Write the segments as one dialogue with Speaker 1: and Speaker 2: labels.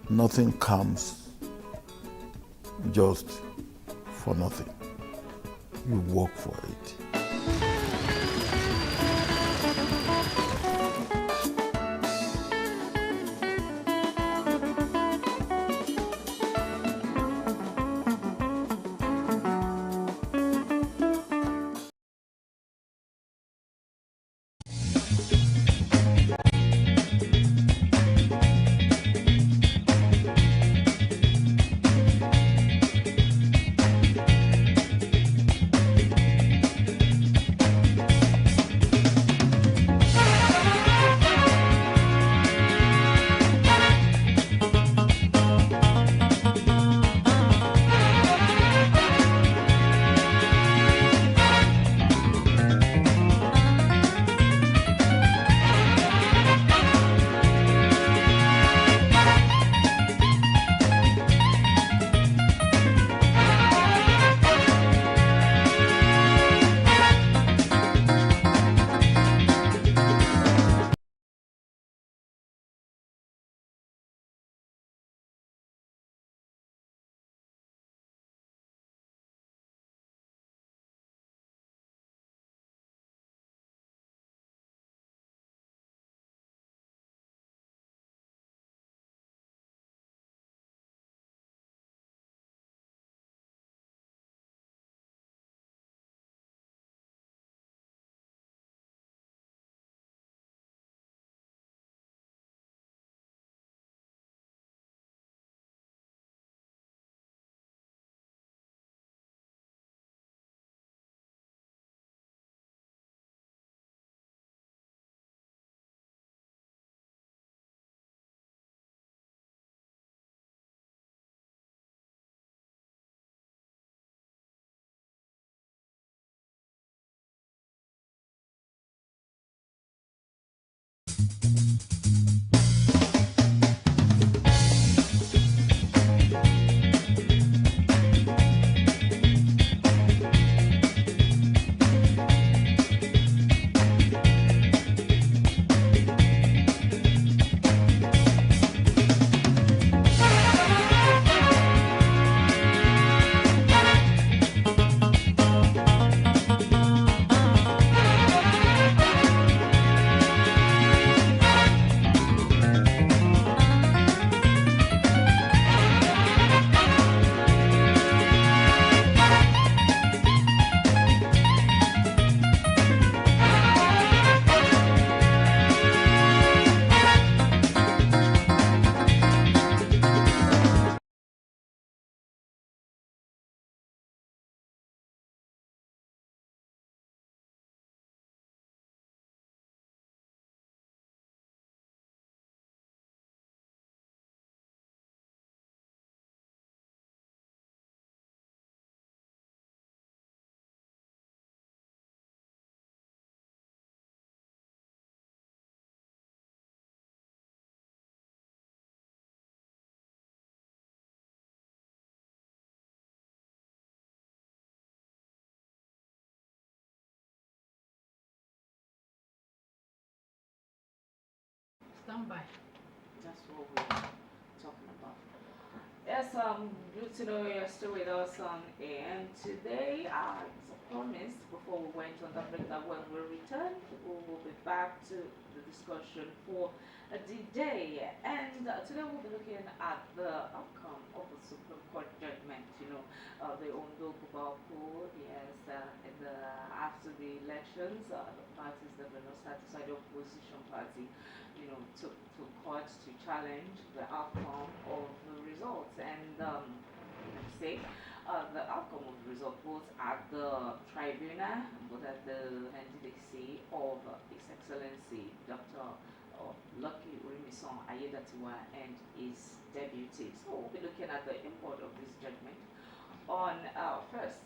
Speaker 1: Nothing comes just for nothing. You work for it.
Speaker 2: Stand by. That's what we're talking about. Yes, good to know you're still with us on AM today. As promised before we went on the break that when we return, we will be back to the discussion for the day. And today we'll be looking at the outcome of the Supreme Court judgment. The Ondo Bubaku, yes, after the elections, the parties that were not satisfied, the opposition party took to court to challenge the outcome of the results. And say the outcome of the result both at the tribunal, both at the candidacy of His Excellency Dr. Lucky Urimison Ayedatiwa and his deputy. So we'll be looking at the import of this judgment on first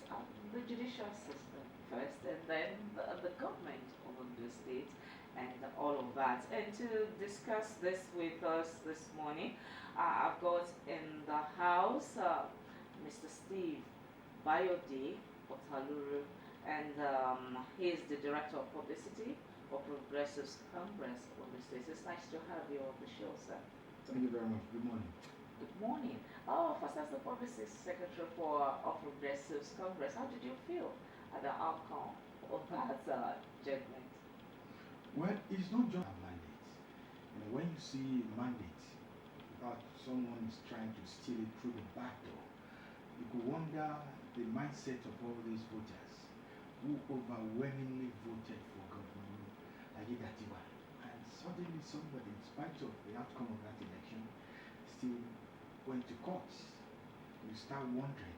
Speaker 2: the judicial system first, and then the government of the state and all of that. And to discuss this with us this morning, I've got in the house Mr. Steve Bayode Otaluru, and he is the Director of Publicity for Progressives Congress of the States. It's nice to have you on the show, sir.
Speaker 3: Thank you very much. Good morning.
Speaker 2: Good morning. Oh, first as the Policy Secretary for Progressives Congress, how did you feel at the outcome of that judgment?
Speaker 3: Well, it's not just a mandate. When you see mandate that someone is trying to steal it through the back door, you could wonder the mindset of all these voters who overwhelmingly voted for Governor Ayedatiwa. And suddenly somebody, in spite of the outcome of that election, still went to court. You start wondering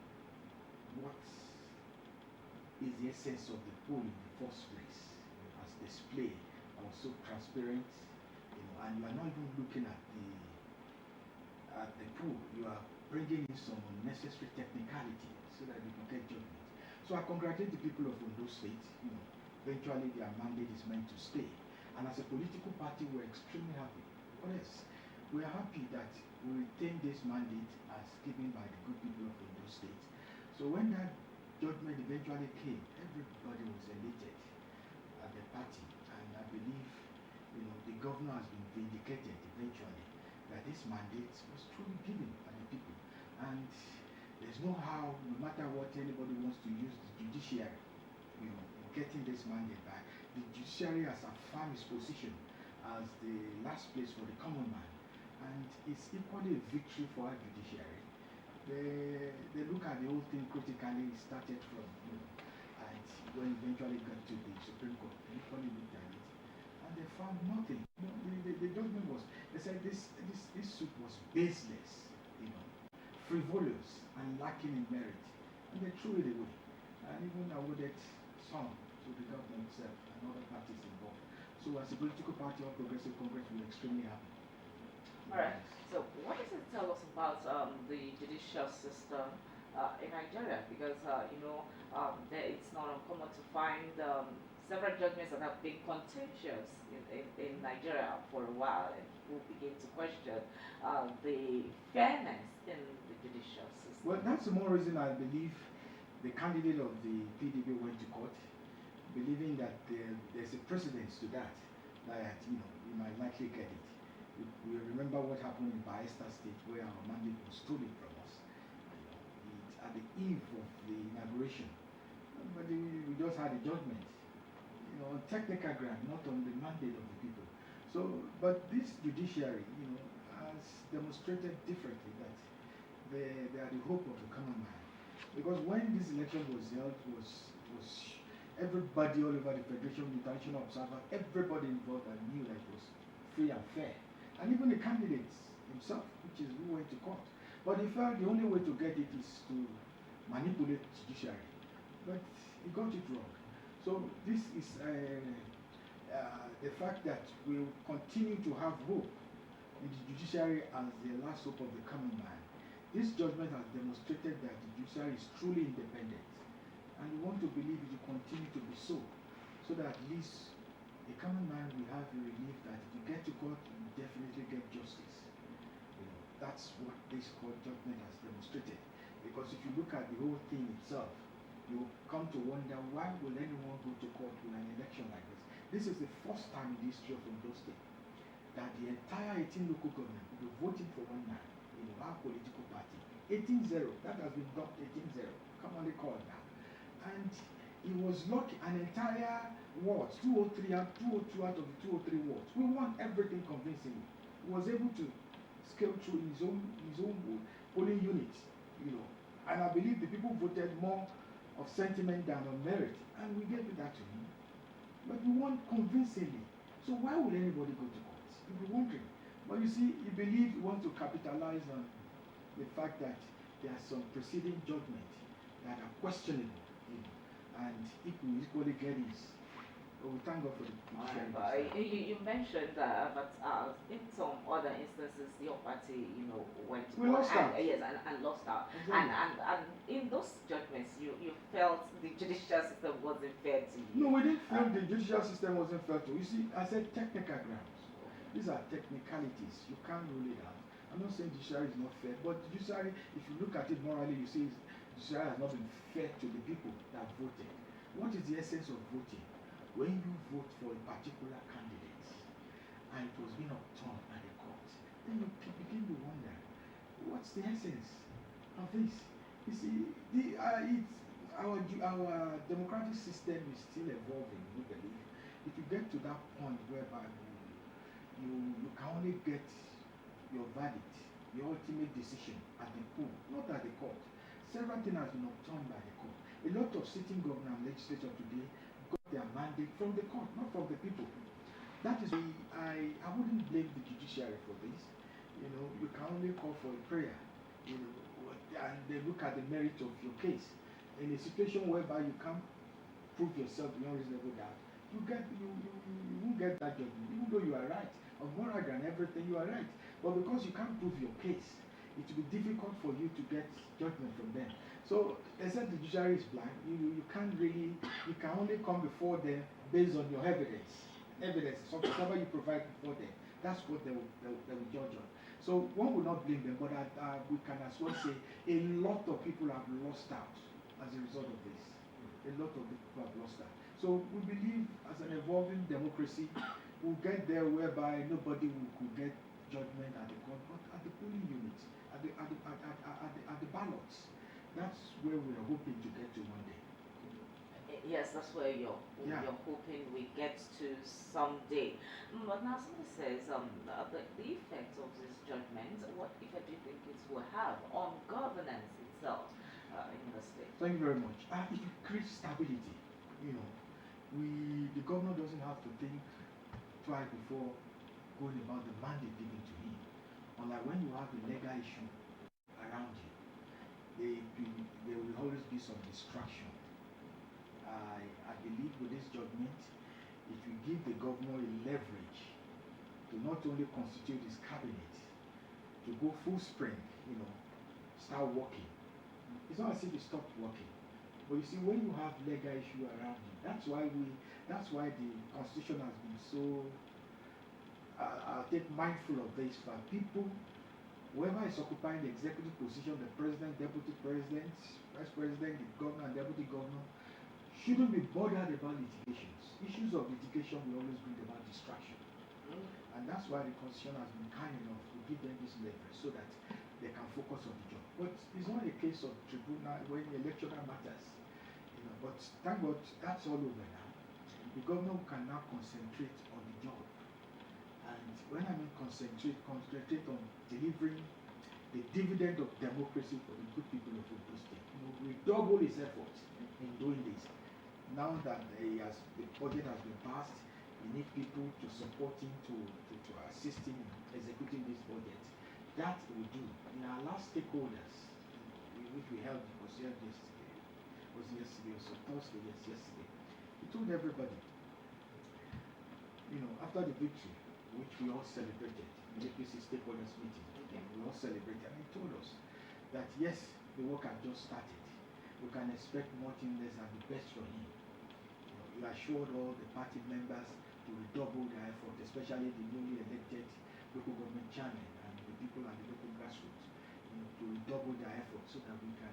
Speaker 3: what is the essence of the poll in the first place, as displayed and was so transparent, and you are not even looking at the pool. You are bringing in some unnecessary technicality so that you can get judgment. So I congratulate the people of Ondo State. Eventually their mandate is meant to stay. And as a political party, we're extremely happy. What else? We are happy that we retain this mandate as given by the good people of Ondo State. So when that judgment eventually came, everybody was elated at the party. And I believe the governor has been vindicated eventually that this mandate was truly given by the people. And there's no how, no matter what anybody wants to use the judiciary, in getting this mandate back, the judiciary has affirmed its position as the last place for the common man. And it's equally a victory for our judiciary. They look at the whole thing critically. It started from, and when eventually got to the Supreme Court, they equally looked at it, and they found nothing. The judgment was, they said this suit was baseless, frivolous and lacking in merit, and they threw it away, and even awarded some to the government itself and other parties involved. So as a political party or Progressive Congress, we're extremely happy.
Speaker 2: Alright, so what does it tell us about the judicial system in Nigeria? Because, it's not uncommon to find several judgments that have been contentious in Nigeria for a while, and people begin to question the fairness in the judicial system.
Speaker 3: Well, that's the more reason I believe the candidate of the PDP went to court, believing that there's a precedence to that, you might likely get it. We remember what happened in Bayelsa State, where our mandate was stolen from us at the eve of the inauguration. But we just had a judgment, on technical ground, not on the mandate of the people. So, but this judiciary, has demonstrated differently that they are the hope of the common man. Because when this election was held, was everybody all over the Federation, the international observer, everybody involved, and knew that it was free and fair. And even the candidates himself, which is who went to court. But he felt the only way to get it is to manipulate the judiciary. But he got it wrong. So this is the fact that we will continue to have hope in the judiciary as the last hope of the common man. This judgment has demonstrated that the judiciary is truly independent. And we want to believe it will continue to be so that at least the common man will have the relief that if you get to court, you definitely get justice. That's what this court judgment has demonstrated. Because if you look at the whole thing itself, you come to wonder, why will anyone go to court with an election like this? This is the first time in the history of Ondo State that the entire 18 local government will be voting for one man in our political party. 18-0, that has been dropped 18-0. Come on the court now. And he was lucky, an entire wards, 202 out of the 203 wards. We won everything convincingly. He was able to scale through his own polling unit, And I believe the people voted more of sentiment than of merit, and we gave it that to him. But we won convincingly. So why would anybody go to court? You'll be wondering. But you see, he believed he wants to capitalize on the fact that there are some preceding judgments that are questionable. And if we equally get his, we thank God for the
Speaker 2: you mentioned that in some other instances your party, went to
Speaker 3: we lost out.
Speaker 2: Yes, and lost out.
Speaker 3: Exactly.
Speaker 2: And in those judgments, you felt the judicial system wasn't fair to you.
Speaker 3: No, we didn't feel the judicial system wasn't fair to you. See, I said technical grounds. These are technicalities. You can't rule it out. I'm not saying judiciary is not fair, but judiciary, if you look at it morally, you see judiciary has not been fair to the people that voted. What is the essence of voting? When you vote for a particular candidate and it was being overturned by the court, then you begin to wonder, what's the essence of this? You see, our democratic system is still evolving, we believe. If you get to that point whereby you can only get your verdict, your ultimate decision at the pool, not at the court. Several things has been overturned by the court. A lot of sitting governor and legislature today got their mandate from the court, not from the people. That is why I wouldn't blame the judiciary for this. You know, you can only call for a prayer, you know, and they look at the merit of your case. In a situation whereby you can't prove yourself beyond reasonable doubt, you won't get that judgment, even though you are right. On moral ground, everything you are right. But because you can't prove your case, it will be difficult for you to get judgment from them. So, except the judiciary is blind, you can't really, you can only come before them based on your evidence. Evidence, so whatever you provide before them, that's what they will judge on. So, one will not blame them, but we can as well say a lot of people have lost out as a result of this. A lot of people have lost out. So we believe as an evolving democracy, we'll get there whereby nobody could get judgment at the court, but at the polling units, at the ballots. That's where we are hoping to get to one day.
Speaker 2: Yes, that's where you're hoping we get to someday. But now somebody says the effect of this judgment, what effect do you think it will have on governance itself in the state?
Speaker 3: Thank you very much. It creates stability. You know, the governor doesn't have to think twice before going about the mandate given to him. Unlike when you have a legal issue around you, there will always be some distraction. I believe with this judgment, it will give the governor a leverage to not only constitute his cabinet, to go full spring, you know, start working. It's not as if he stopped working. But you see, when you have legal issue around you, that's why the Constitution has been so, I'll take mindful of this, for people, whoever is occupying the executive position, the president, deputy president, vice president, the governor, and deputy governor, shouldn't be bothered about litigations. Issues of litigation will always bring about distraction. And that's why the Constitution has been kind enough to give them this leverage so that they can focus on the job. But it's not a case of tribunal when electoral matters. You know, but thank God that's all over now. The governor can now concentrate on the job. And when I mean concentrate on delivering the dividend of democracy for the good people of Ondo State. You know, we double his efforts in doing this. Now that the budget has been passed, we need people to support him, to assist him in executing this budget. That we do. In our last stakeholders, which we held, was yesterday, so Thursday, yesterday. He told everybody, you know, after the victory, which we all celebrated in the APC stakeholders meeting, we all celebrated, and he told us that yes, the work had just started. We can expect nothing less than the best from him. He assured all the party members to redouble their effort, especially the newly elected local government chairman and the people at the local grassroots, you know, to redouble their effort so that we can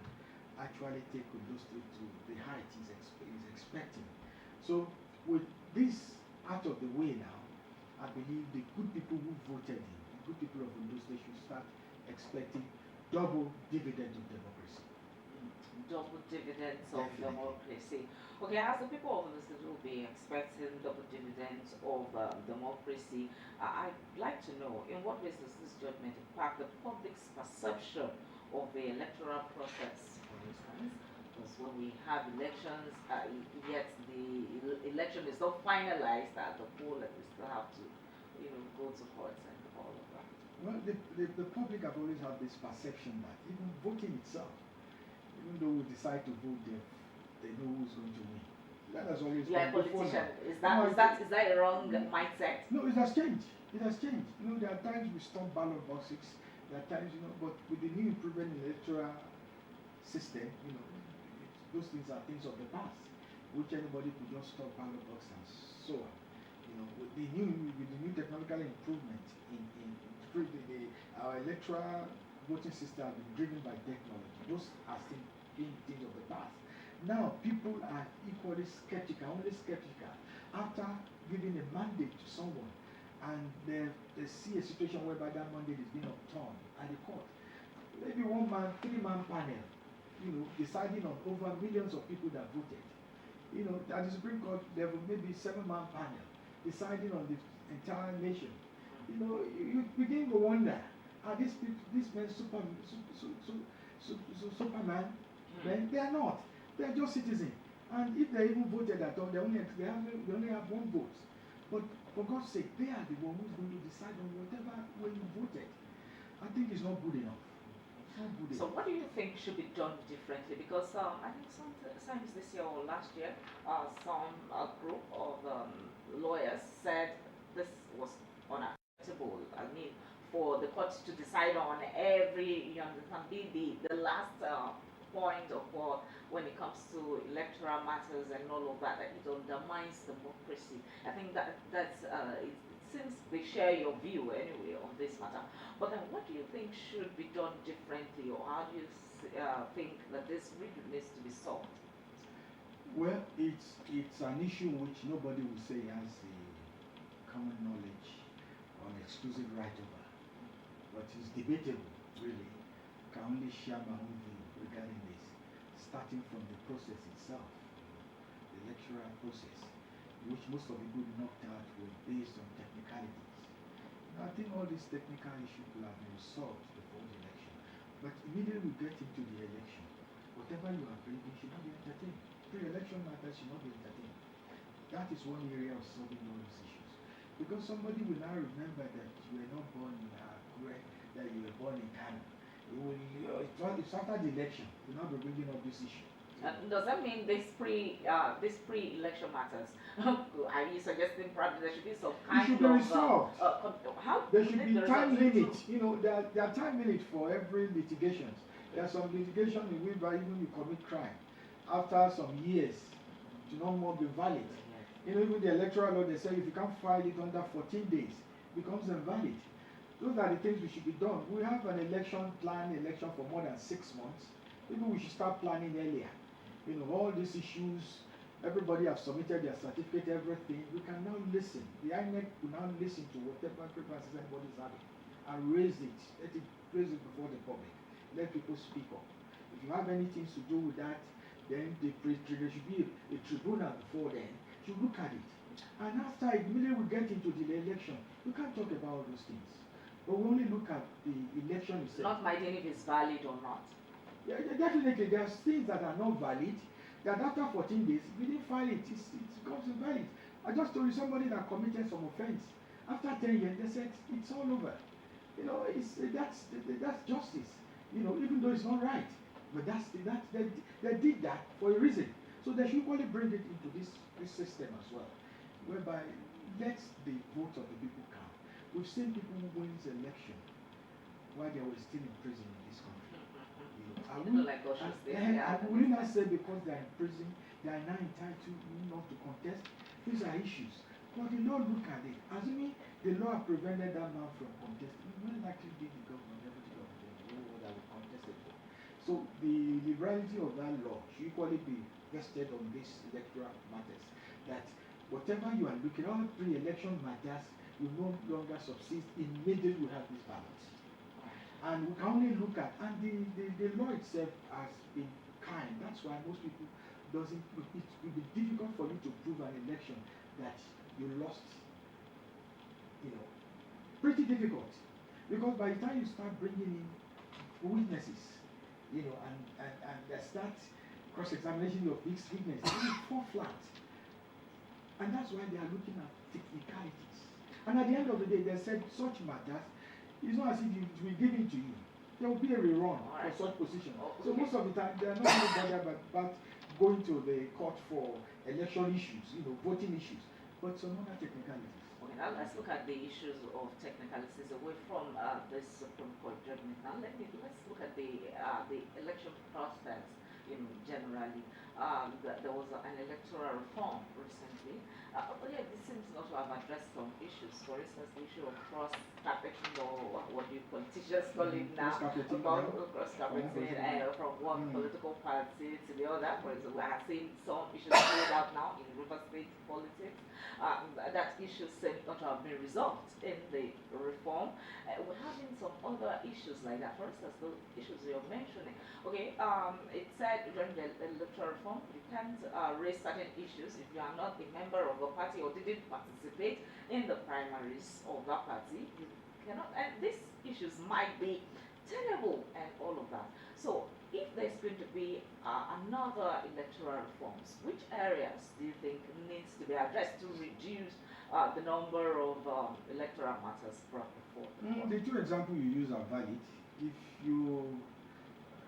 Speaker 3: actually take Ondo State to the height he's expecting. So with this out of the way now, I believe the good people who voted him, the good people of Ondo State should start expecting double dividend of democracy.
Speaker 2: Double dividends of democracy. Okay, as the people of the state will be expecting double dividends of democracy, I'd like to know in what ways does this judgment impact the public's perception of the electoral process, for instance? Because when we have elections, yet the election is not finalized at the poll, and we still have to, you know, go to courts and all of that.
Speaker 3: Well, the public have always had this perception that even voting itself, even though we decide to vote, they know who's going to win. That has always been
Speaker 2: a politician. Is that a wrong mindset?
Speaker 3: No, it has changed. It has changed. You know, there are times we stop ballot boxes. There are times, you know, but with the new improvement in the electoral system, you know, those things are things of the past, which anybody could just stop ballot box and so on. You know, with the new technological improvement our electoral voting system has been driven by technology. Those are still being things of the past. Now people are equally skeptical, only skeptical, after giving a mandate to someone and they see a situation whereby that mandate is being overturned at the court. maybe one man, three-man panel, you know, deciding on over millions of people that voted. You know, at the Supreme Court level, maybe seven-man panel deciding on the entire nation. You know, you begin to wonder, are these people, these men Superman? Then they are not. They are just citizens. And if they even voted at all, they only have one vote. But for God's sake, they are the one who's going to decide on whatever way you voted. I think it's not good enough.
Speaker 2: So what do you think should be done differently? Because I think sometimes this year or last year, some group of lawyers said this was unacceptable. I mean, for the court to decide on every, you understand, be the last point of when it comes to electoral matters and all of that, it undermines democracy. I think that's it seems they share your view anyway on this matter. But then what do you think should be done differently, or how do you think that this really needs to be solved?
Speaker 3: Well, it's an issue which nobody will say has a common knowledge or an exclusive right over. But it's debatable, really. I can only share my own view regarding this, starting from the process itself, the electoral process, which most of the people knocked out were based on technicalities. Now, I think all these technical issues will have been resolved before the election. But immediately we get into the election, whatever you are bringing should not be entertained. Pre-election matters should not be entertained. That is one area of solving all these issues. Because somebody will now remember that you were not born in Akure, that you were born in Ghana. It's after the election, you'll not be bringing up this issue.
Speaker 2: Does that mean this pre-election matters? Are you suggesting perhaps there should be some kind of...
Speaker 3: It should be resolved.
Speaker 2: How
Speaker 3: there should be time limit. You know, there are time limits for every litigation. There are some litigation in which even you commit crime, after some years, to no more be valid. You know, even the electoral law, they say if you can't file it under 14 days, it becomes invalid. Those are the things we should be done. We have an election for more than 6 months. Maybe we should start planning earlier. You know, all these issues, everybody have submitted their certificate, everything. We can now listen. The INEC will now listen to whatever grievances anybody is having and raise it. Raise it before the public. Let people speak up. If you have anything to do with that, then there should be a tribunal before then. You look at it. And after immediately we get into the election, we can't talk about all those things. But we only look at the election itself.
Speaker 2: Not minding if it's valid or not.
Speaker 3: Yeah, definitely, there are things that are not valid, that after 14 days, if you didn't file it, it becomes invalid. I just told you somebody that committed some offense. After 10 years, they said it's all over. You know, that's justice. You know, even though it's not right. But they did that for a reason. So they should equally bring it into this system as well, whereby let the vote of the people count. We've seen people who wins election while they were still in prison in this country. I will not say because they are in prison, they are now entitled not to contest. These are issues. But the law look at it. Assuming the law prevented that man from contesting, it will likely be the government, deputy government, that will contest it. So the liberality of that law should equally be vested on these electoral matters. That whatever you are looking at, all pre-election matters will no longer subsist immediately we have this balance. And we can only look at, and the law itself has been kind. That's why most people it will be difficult for you to prove an election that you lost, you know, pretty difficult. Because by the time you start bringing in witnesses, you know, and they start cross-examination of these witnesses, it will fall flat. And that's why they are looking at technicalities. And at the end of the day, they said such matters, it's not as if it will be given to you. There will be a rerun for such position. So most of the time, they are not really bothered about going to the court for election issues, you know, voting issues, but some other technicalities.
Speaker 2: Okay, now let's look at the issues of technicalities away from this Supreme Court judgment. Now let's look at the election process, you know, generally. that there was an electoral reform recently. But yeah, this seems not to have addressed some issues. For instance, the issue of cross-carpeting, or what do you politicians call it now?
Speaker 3: Cross-carpeting,
Speaker 2: About
Speaker 3: yeah.
Speaker 2: cross-carpeting from one
Speaker 3: Mm.
Speaker 2: political party to the other. For example, we are seeing some issues played out now in River State politics. That issue seems not to have been resolved in the reform. We're having some other issues like that. For instance, the issues you're mentioning. Okay, it said during the electoral reform, you can't raise certain issues if you are not a member of a party or didn't participate in the primaries of that party. You cannot, and these issues might be tenable and all of that. So, if there's going to be another electoral reforms, which areas do you think needs to be addressed to reduce the number of electoral matters brought before the court?
Speaker 3: The two examples you use are valid. If you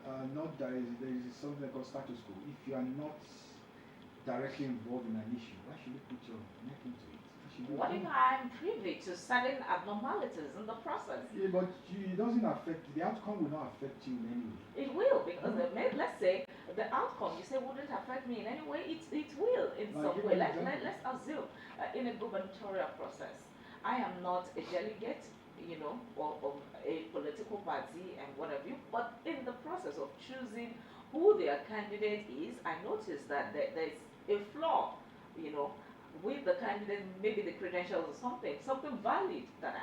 Speaker 3: are not, there is something called status quo. If you are not directly involved in an issue, why should you put your neck into it?
Speaker 2: What if I'm privy to certain abnormalities in the process?
Speaker 3: Yeah, but it doesn't affect, the outcome will not affect you in any way.
Speaker 2: It will, because let's say the outcome you say wouldn't affect me in any way, it will in some way. Let's assume in a gubernatorial process, I am not a delegate, of a political party and what have you, but in the process of choosing who their candidate is, I notice that there's a flaw, with the candidate, maybe the credentials or something valid that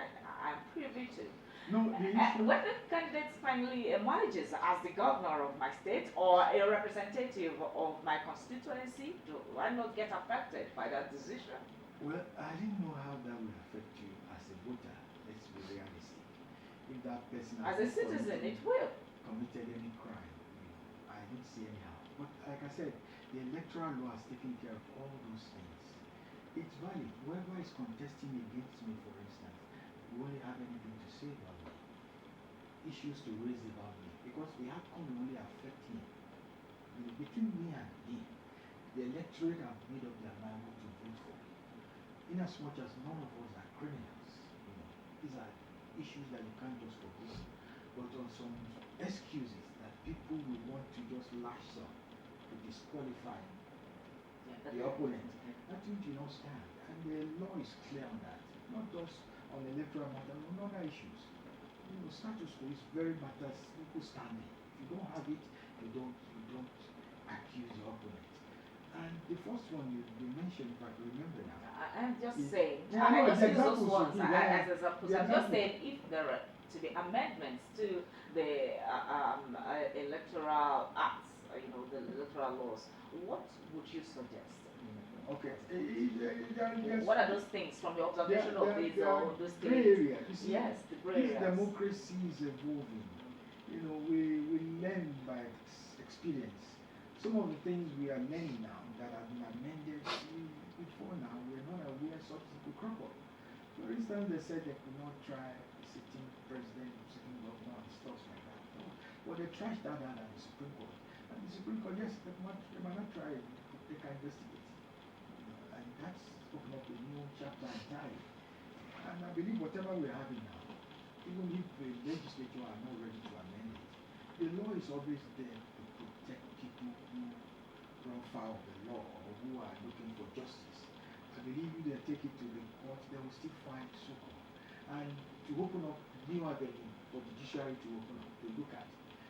Speaker 2: I'm privy to.
Speaker 3: No, the issue.
Speaker 2: When the candidate finally emerges as the governor of my state or a representative of my constituency, do I not get affected by that decision?
Speaker 3: Well, I didn't know how that will affect you as a voter. Let's be realistic. If that person
Speaker 2: as a citizen, it will.
Speaker 3: Committed any crime, I don't see any how. But like I said, the electoral law has taken care of all those things. It's valid. Whoever is contesting against me, for instance, will only have anything to say about me, issues to raise about me, because the outcome will only affect me. Between me and him, the electorate have made up their mind what to vote for. In as much as none of us are criminals, these are issues that you can't just forget. But on some excuses that people will want to just lash on to disqualify the opponent, that thing do not stand. And the law is clear on that, not just on electoral matter, on other issues. Status quo is very matters people standing. If you don't have it, you don't accuse your opponent. And the first one you mentioned, if I can remember now.
Speaker 2: I'm just saying.
Speaker 3: Yeah, I
Speaker 2: just use those ones as examples. I'm just
Speaker 3: example.
Speaker 2: saying if there are to be amendments to the electoral acts, the electoral laws, what would you suggest?
Speaker 3: Okay.
Speaker 2: What are those things from the observation of these
Speaker 3: gray area. You see,
Speaker 2: yes, the gray
Speaker 3: this
Speaker 2: areas.
Speaker 3: democracy is evolving. We learn by experience. Some of the things we are learning now that have been amended before now, we're not aware such things could crop up. For instance, they said they could not try sitting president, sitting governor, and stuff like that. No. But they trashed that out at the Supreme Court. And the Supreme Court, yes, they might not try it, but they can investigate. And that's opened up a new chapter entirely. And I believe whatever we're having now, even if the legislature are not ready to amend it, the law is always there to protect people who run foul of the law or who are looking for justice. I believe if they take it to the court, they will still find so-called. And to open up new avenue for the judiciary to open up, to look at.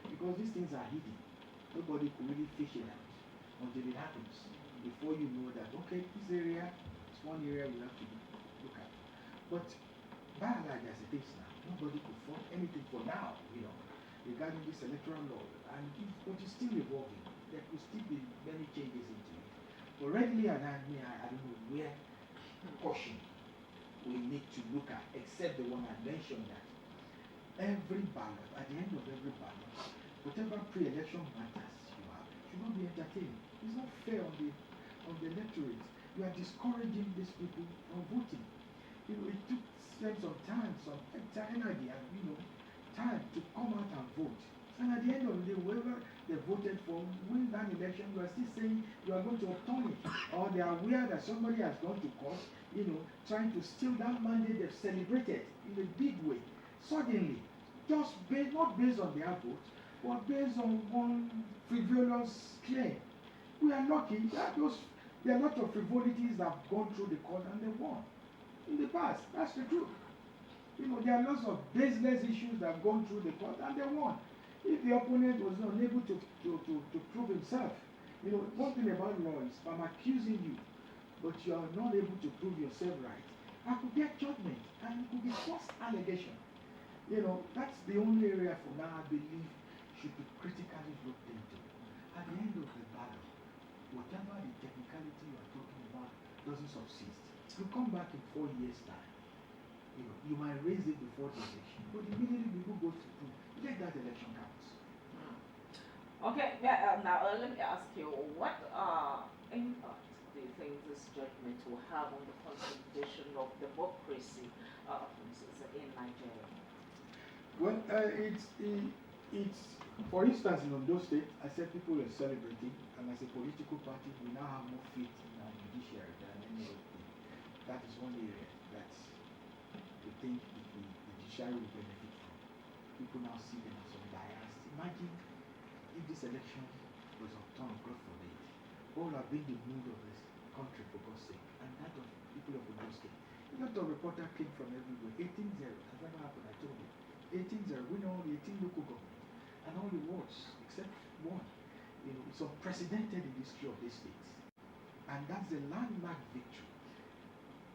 Speaker 3: Because these things are hidden. Nobody could really fish it out until it happens. Before you know that, okay, this area is one area we have to look at. But by and large, as it is now, nobody could find anything for now, regarding this electoral law. And but it's still evolving. There could still be many changes into it. But readily and I don't know where caution we need to look at, except the one I mentioned that every ballot, at the end of every ballot, whatever pre-election matters you have should not be entertained. It's not fair on the electorate. You are discouraging these people from voting. It took them some time, some energy, and time to come out and vote. And at the end of the day, whoever they voted for win that election, you are still saying you are going to overturn it. Or they are aware that somebody has gone to court, trying to steal that mandate they've celebrated in a big way. Suddenly, just not based on their vote, but based on one frivolous claim. We are lucky that there are a lot of frivolities that have gone through the court and they won in the past. That's the truth. There are lots of baseless issues that have gone through the court and they won. If the opponent was not able to prove himself, one thing about law is if I'm accusing you, but you are not able to prove yourself right, I could get judgment and it could be false allegation. That's the only area for now I believe should be critically looked into. At the end of the battle, whatever the technicality you are talking about doesn't subsist. You come back in 4 years' time. You might raise it before the election, but immediately people go through, let that election count.
Speaker 2: Okay, yeah, now let me ask you, what impact do you think this judgment will have on the consolidation of democracy, for instance, in Nigeria?
Speaker 3: Well, it's for instance, in Ondo State, I said people are celebrating, and as a political party, we now have more faith in our judiciary than any other thing. That is one area that we think the judiciary will benefit from. People now see them as unbiased. Imagine if this election was overturned, God forbid, what would have been the mood of this country, for God's sake, and that of people of Ondo State. A lot of reporters came from everywhere. 18-0, has never happened, I told you. 18-0, we know the 18 local government, and all the wards, except one. It's unprecedented in the history of this state. And that's a landmark victory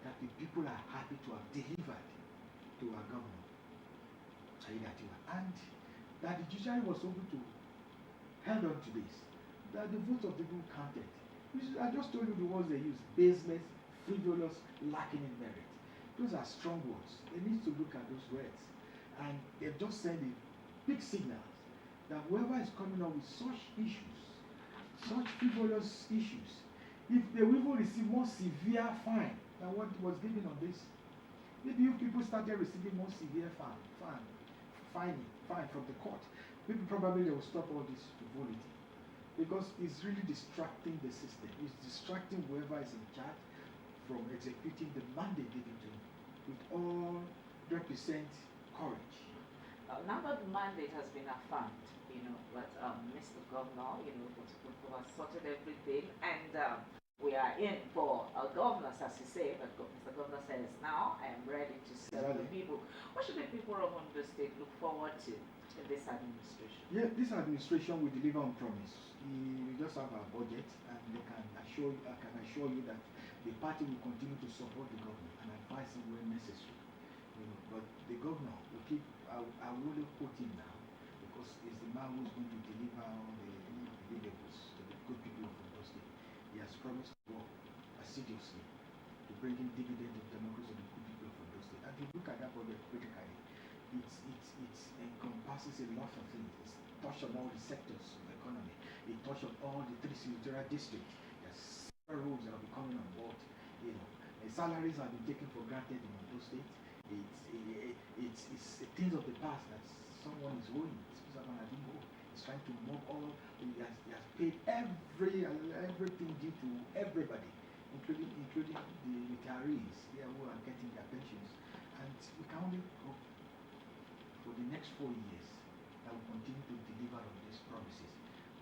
Speaker 3: that the people are happy to have delivered to our governor, and that the judiciary was able to held on to this, that the vote of the people counted. I just told you the words they use: baseless, frivolous, lacking in merit. Those are strong words. They need to look at those words. And they've just sent a big signals that whoever is coming up with such issues, such frivolous issues, if they will even receive more severe fine than what was given on this, maybe if people started receiving more severe fine from the court, maybe probably they will stop all this frivolity, because it's really distracting the system. It's distracting whoever is in charge from executing the mandate given to him with all 100% courage.
Speaker 2: Now that the mandate has been affirmed, but Mr. Governor, has sorted everything, and we are in for governors, as you say, but Mr. Governor says, now I am ready to serve the people. What should the people of Ondo State look forward to in this administration?
Speaker 3: Yeah, this administration will deliver on promise. We just have our budget, and I can assure you that the party will continue to support the government and advise him where necessary. But the governor will keep. I will only quote him now, because he's the man who's going to deliver all the deliverables to the good people of Ondo State. He has promised to work assiduously to bring in dividends of democracy to the good people of Ondo State. And if you look at that budget critically, it encompasses a lot of things. It's touched on all the sectors of the economy. It touched on all the 3 senatorial districts. There's several roads that will be coming on board. Salaries have been taken for granted in Ondo State. It's things of the past that someone is owing. Someone has been owed. He's trying to mop all. He has paid everything due to everybody, including the retirees who are getting their pensions. And we can only hope for the next 4 years that will continue to deliver on these promises,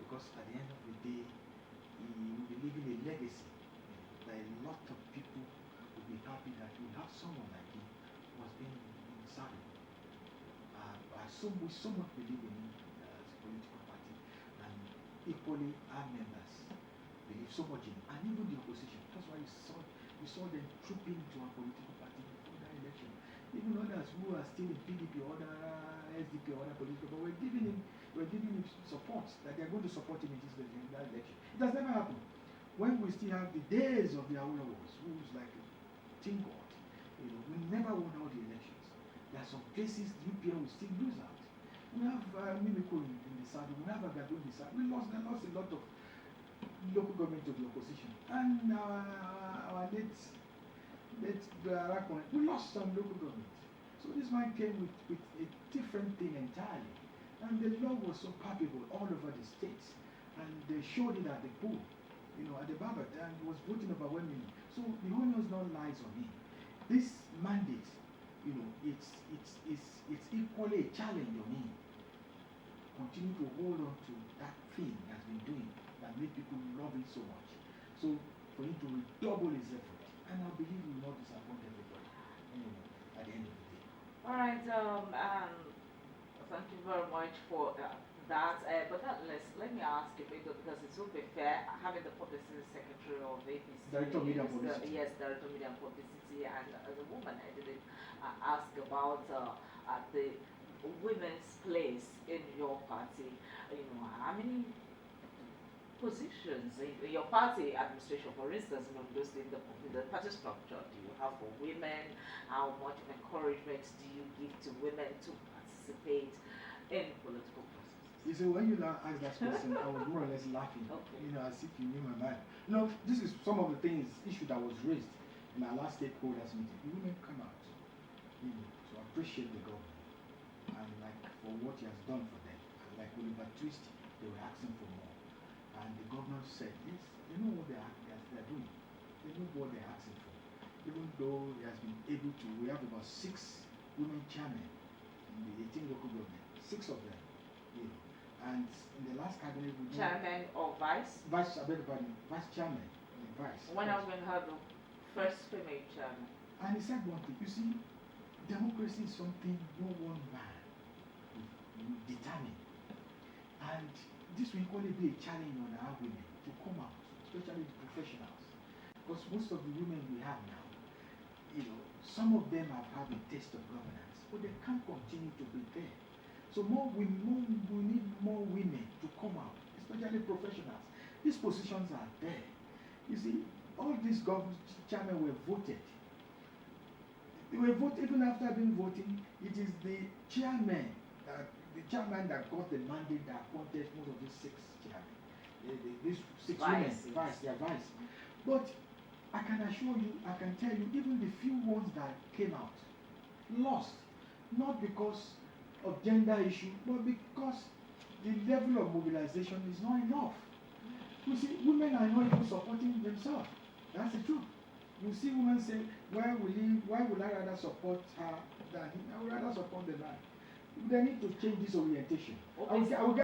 Speaker 3: because at the end of the day, he will be leaving a legacy that a lot of people will be happy that we have someone like him who has been in saddle. We so much believe in him as a political party, and equally our members believe so much in him, and even the opposition. That's why we saw them trooping to our political party before that election. Even others who are still in PDP or other SDP or other political, but we're giving him support, that they're going to support him in that election. It has never happened. When we still have the days of the Awolowos, who's like a team god, we never won all the elections. There are some places the UPN will still lose out. We have Mimiko in the South, we have Agado in the South. We lost a lot of local government to the opposition. And our late we lost some local government. So this man came with a different thing entirely. And the law was so palpable all over the states. And they showed it at the poll, at the ballot, and was voting overwhelmingly. So the onus now lies on him. This mandate, it's equally a challenge on him. Continue to hold on to that thing he has been doing that made people love it so much. So for him to redouble his effort, and I believe he will not disappoint everybody, at the end of the day.
Speaker 2: All right. Thank you very much for that. But let me ask you, because it will be fair, having the publicity secretary of APC,
Speaker 3: Director of Media and Publicity.
Speaker 2: Yes, Director of Media and Publicity, and as a woman, I didn't ask about the women's place in your party. How many positions in your party administration, for instance, just in the party structure, do you have for women? How much encouragement do you give to women to participate in political processes?
Speaker 3: You see, when you now asked that question, I was more or less laughing,
Speaker 2: Okay.
Speaker 3: as if you knew my mind. This is some of the issue that was raised in our last stakeholders meeting. The women come out, to appreciate the government, and like for what he has done for them. And like Oliver Twist, they were asking for more. And the governor said, yes, they know what they're doing. They know what they're asking for. Even though he has been able to, we have about 6 women chairmen in the 18 local government, 6 of them, And in the last cabinet, we
Speaker 2: chairman or vice?
Speaker 3: Vice chairman, vice.
Speaker 2: When are we going to have the first female chairman?
Speaker 3: And he said one thing, you see, democracy is something no one man will determine. And this will equally be a challenge on our women to come out, especially the professionals. Because most of the women we have now, some of them have had a taste of governance, but they can't continue to be there. So we need more women to come out, especially professionals. These positions are there. You see, all these government chairmen were voted. They were voted even after being voting. It is the chairman that got the mandate that appointed most of these 6 chairmen. These 6 women, vice. But I can assure you, I can tell you, even the few ones that came out lost, not because of gender issue, but because the level of mobilization is not enough. You see, women are not even supporting themselves. That's the truth. You see women say, why would I rather support her than him? I would rather support the man. They need to change this orientation. I will get